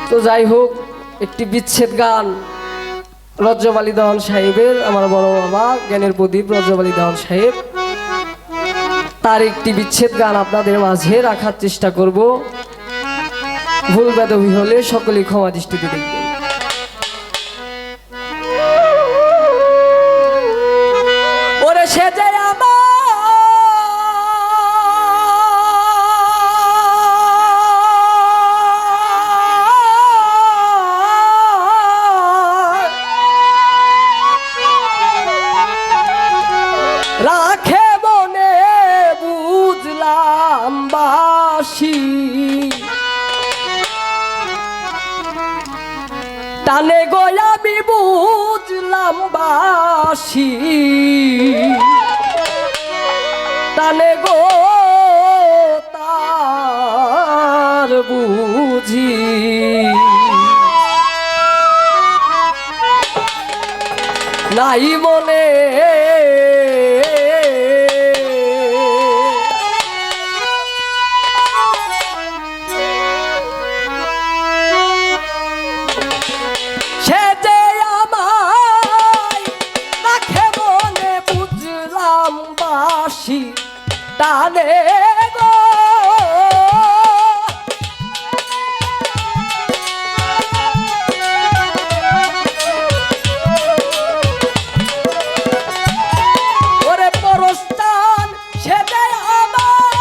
তো যাই হোক, একটি বিচ্ছেদ গান রজব আলী দেওয়ান সাহেবের, আমার বড় বাবা জ্ঞানের প্রদীপ রজব আলী দেওয়ান সাহেব, তার একটি বিচ্ছেদ গান আপনাদের মাঝে রাখার চেষ্টা করব। ভুল বেদবি হলে সকলেই ক্ষমা দৃষ্টিতে দেখবেন। ওরে সে যে রাখে মনে বুঝলাম বাসি, টানে গো আমি বুঝলাম বাসি, টানে গো তার বুঝি নাই মনে। সে যে আমায় রাখে মনে বুঝলাম বাসি, টানে গো ওরে পরস্থান, সে যে আমায়,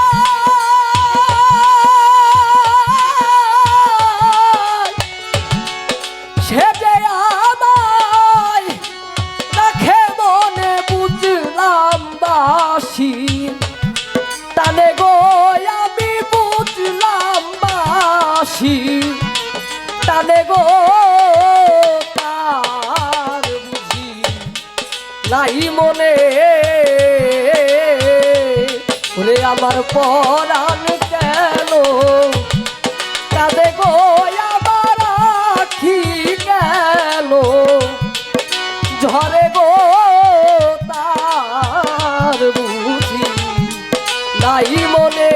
সে যে আমায় রাখে মনে বুঝলাম বাসি, টানে গো আমি বুঝলাম বাসি, টানে গো তার বুঝি নাই মনে। ওরে আমার পরাণ কেন কাঁদে গো, আমার আখি কেন ঝরে গো, তার বুঝি নাই মনে।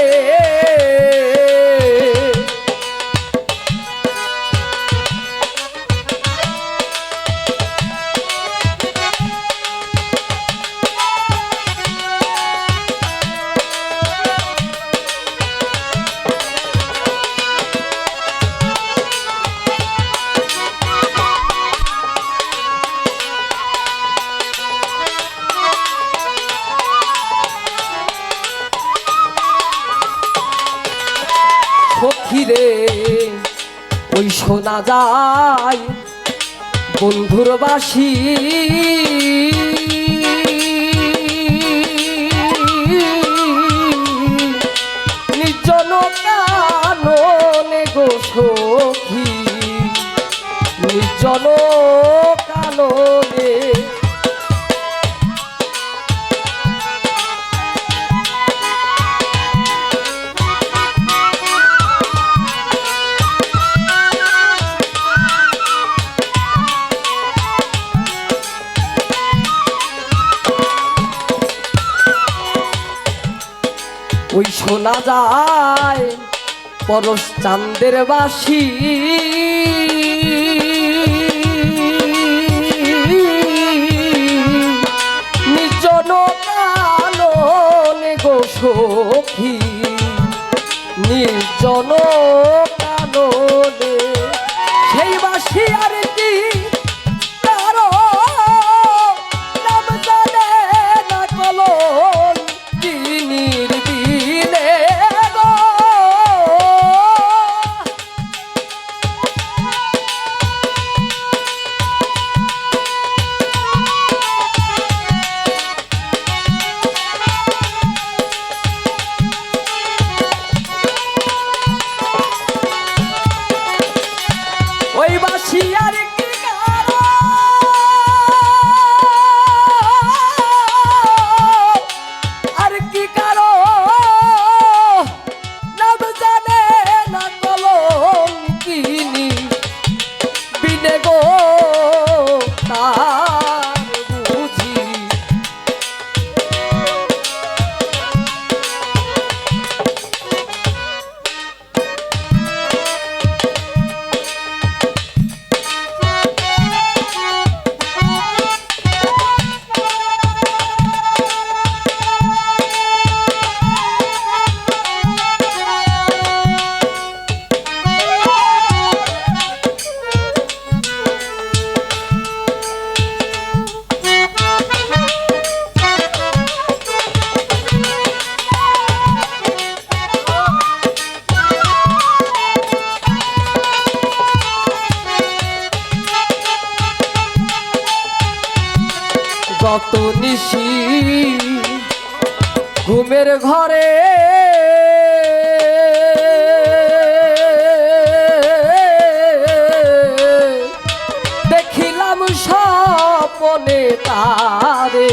সখীরে ওই শোনা যায় বন্ধুর বাসি, নির্জন কাননে গো সখী, নির্জন কাননে। ওই শোনা যায় পরশ চাঁদের বাসি, নির্জন কাননে গো সখী, নির্জন কাননে। সেই বাসি আর কি কারো নাম জানে না কলন চিনির দিনে গো। ঘুমের ঘরে দেখিলাম স্বপনে তারে,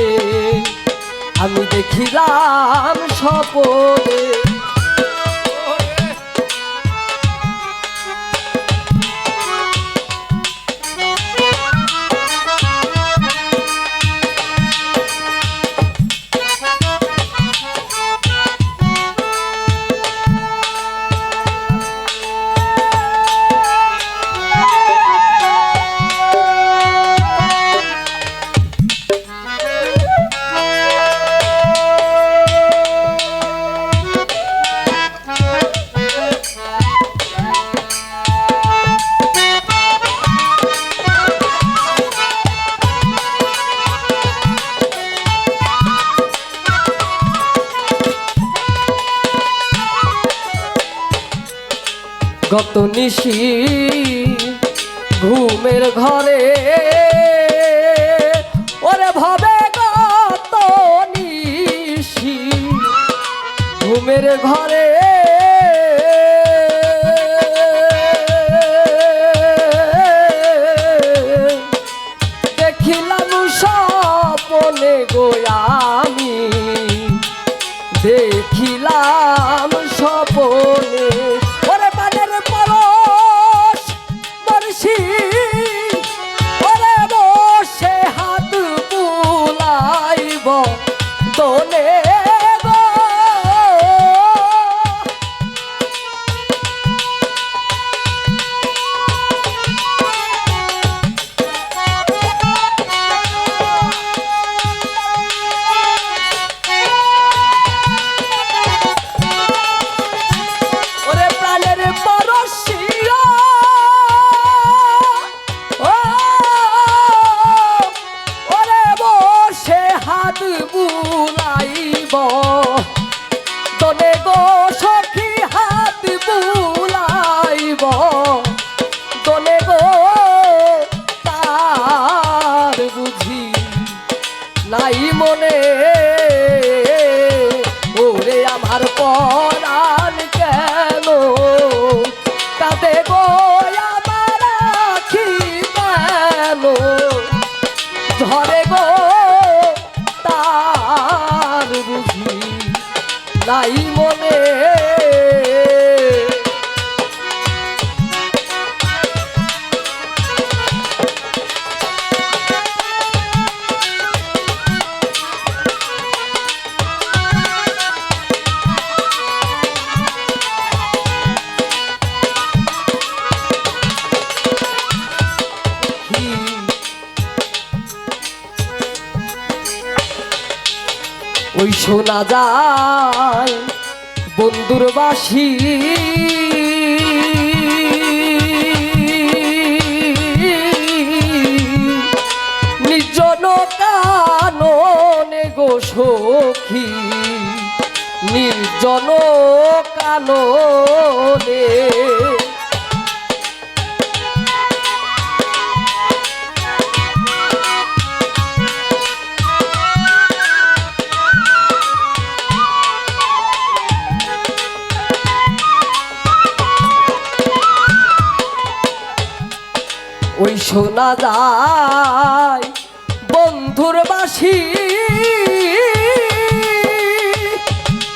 আমি দেখিলাম স্বপনে। গত নিশি ঘুমের ঘরে ওরে ভবে গত নিশি ঘুমের ঘরে দেখিলাম স্বপনে গো আমি, দেখিলাম স্বপনে ওরে বানের পরশ বর্ষি ওরে বসে হাত বুলাইব দোলে গো। বুলাইব তনে গো সখী হাত বুলাইব তনে গো তার বুঝি নাই মনে ওরে আমার পরাণ কেন কাঁদে গো আমার আখি কেন ধরে গো তার বুঝি নাই মনে। ওই শোনা যায় বন্ধুর বাসি নির্জন কাননে গো সখী নির্জন কাননে ওই শোনা যায় বন্ধুর বাসি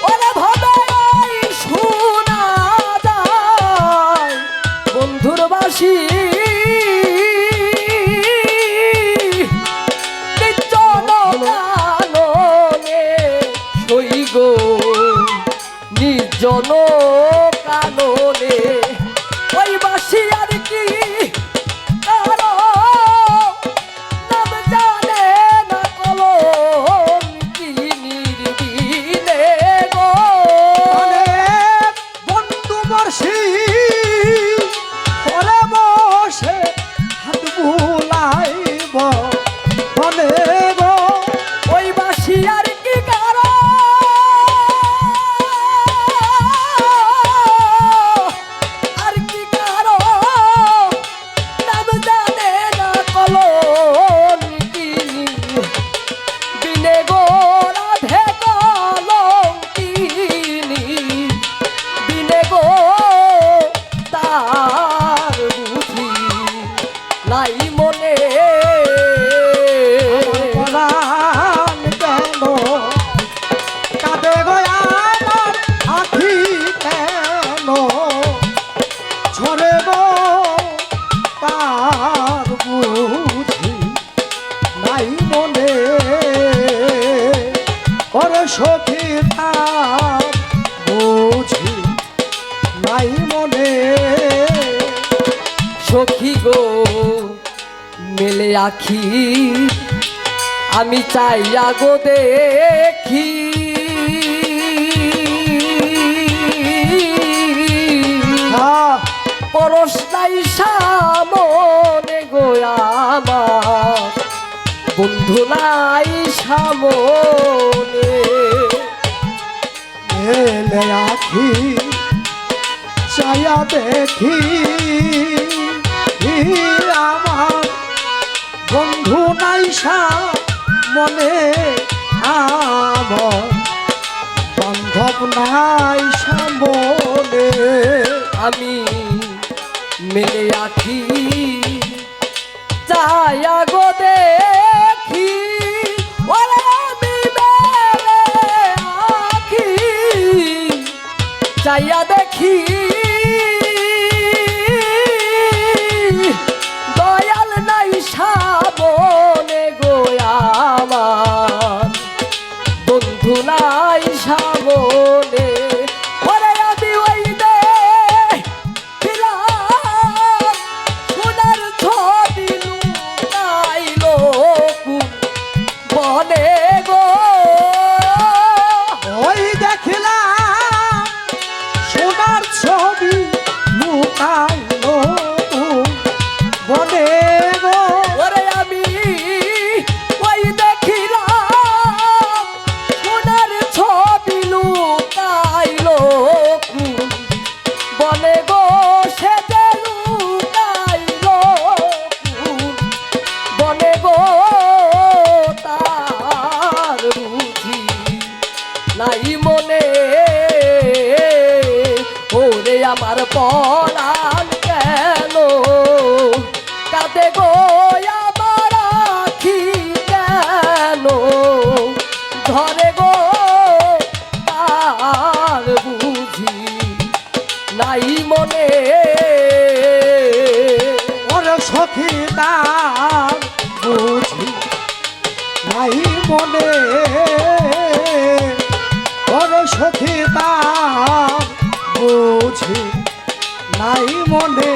ওরে ভবে শোনা যায় বন্ধুর বাসি নির্জন কাননে সই গো নির্জন কাননে ওই বাসি আর কি ওরে বসে সখী গো মেলে আখি আমি চাইয়া গো দেখি পরশ নাই সামনে গো আমার বন্ধু নাই সামনে মেলে আখি চায়া দেখি আমার বন্ধু নাই মনে আমার বান্ধব নাই সামনে আমি মেলে আখি চায়া গো দেখি ওরে আমি মেলে আখি চাইয়া দেখি দয়াল নাই সামনে গো আমার বন্ধু নাই সামনে ওরে আমি ওই দেখিলাম সোনার ছবি লুকাইলো কোন বনে গো ওই দেখলাম সোনার ছবি লুকাইলো বনে গো ওরে আমি ওই দেখিলাম সোনার ছবি লুকাইলো কোন বনে গো সে যে লুকাইলো কোন বনে গো তার বুঝি নাই মনে ওরে আমার পরাণ কেন কাঁদে গো আমার আখি কেন ধরে গো তার বুঝি নাই মনে ওরে সখী তার বুঝি নাই মনে ওরে সখী তার বুঝি নাই মনে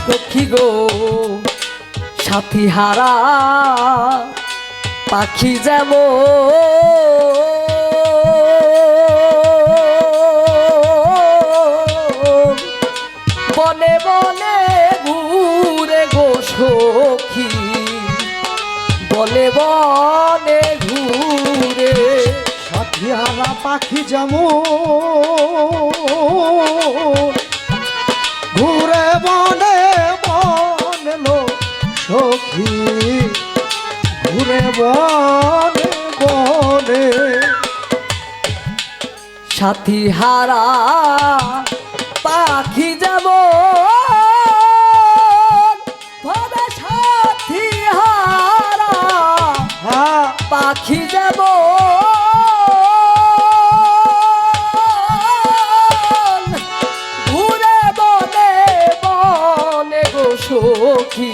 সখী গো সাথী হারা পাখি যেমন বনে বনে ঘুরে গো সখী বনে বনে ঘুরে সাথিহারা পাখি যেমন ঘুরে বনে বনে লো সখী ঘুরে বনে বনে সাথী হারা পাখি যেমন ভাবে সাথী হারা হ্যাঁ পাখি যেমন ঘুরে বনে বনে গো সখী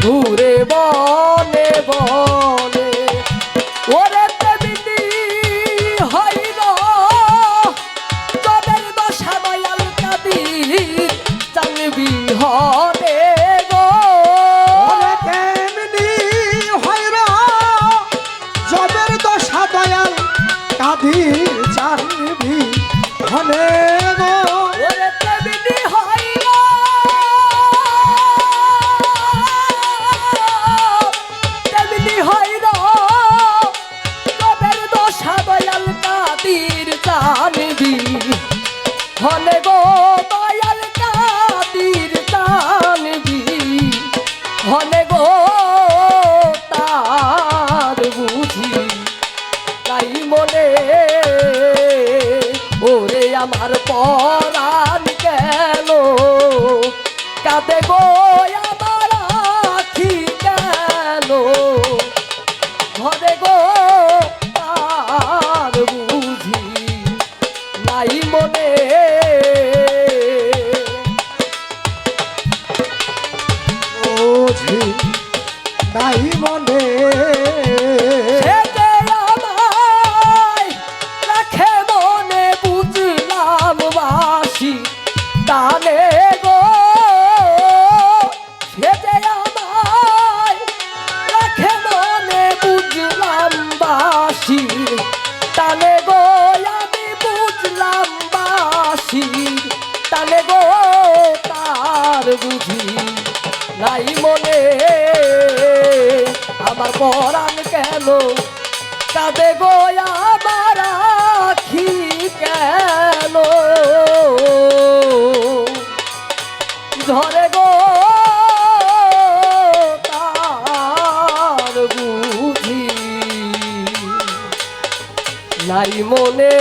ঘুরে বনে বনে ওরে তেমনি হইল তোদের দশা দয়াল কাদির জানবি হরে গো ওরে কেমনি হইরা জবের দশা দয়াল কাঁদি জানবি হনে গো ওরে তেমনি হইল তেমনি হইল তোদের দশা দয়াল কাদির জানবি হনে গো দয়াল কাদির জানবি হনে গো তার বুঝি নাই মনে ওরে আমার পরাণ কেন কাঁদে গো আমার আখি কেন ঘরে গো তার বুঝি নাই মনে বুঝি নাই মনে সে যে আমায় রাখে মনে বুঝলাম বাসি টানে গো সে যে আমায় রাখে মনে বুঝলাম বাসি টানে গো আমি বুঝলাম বাসি টানে গো তার বুঝি নাই মনে আমার পরাণ কেন কাঁদে গো আমার আখি কেন ধরে গো তার বুঝি নাই মনে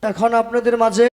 এখন আপনাদের মাঝে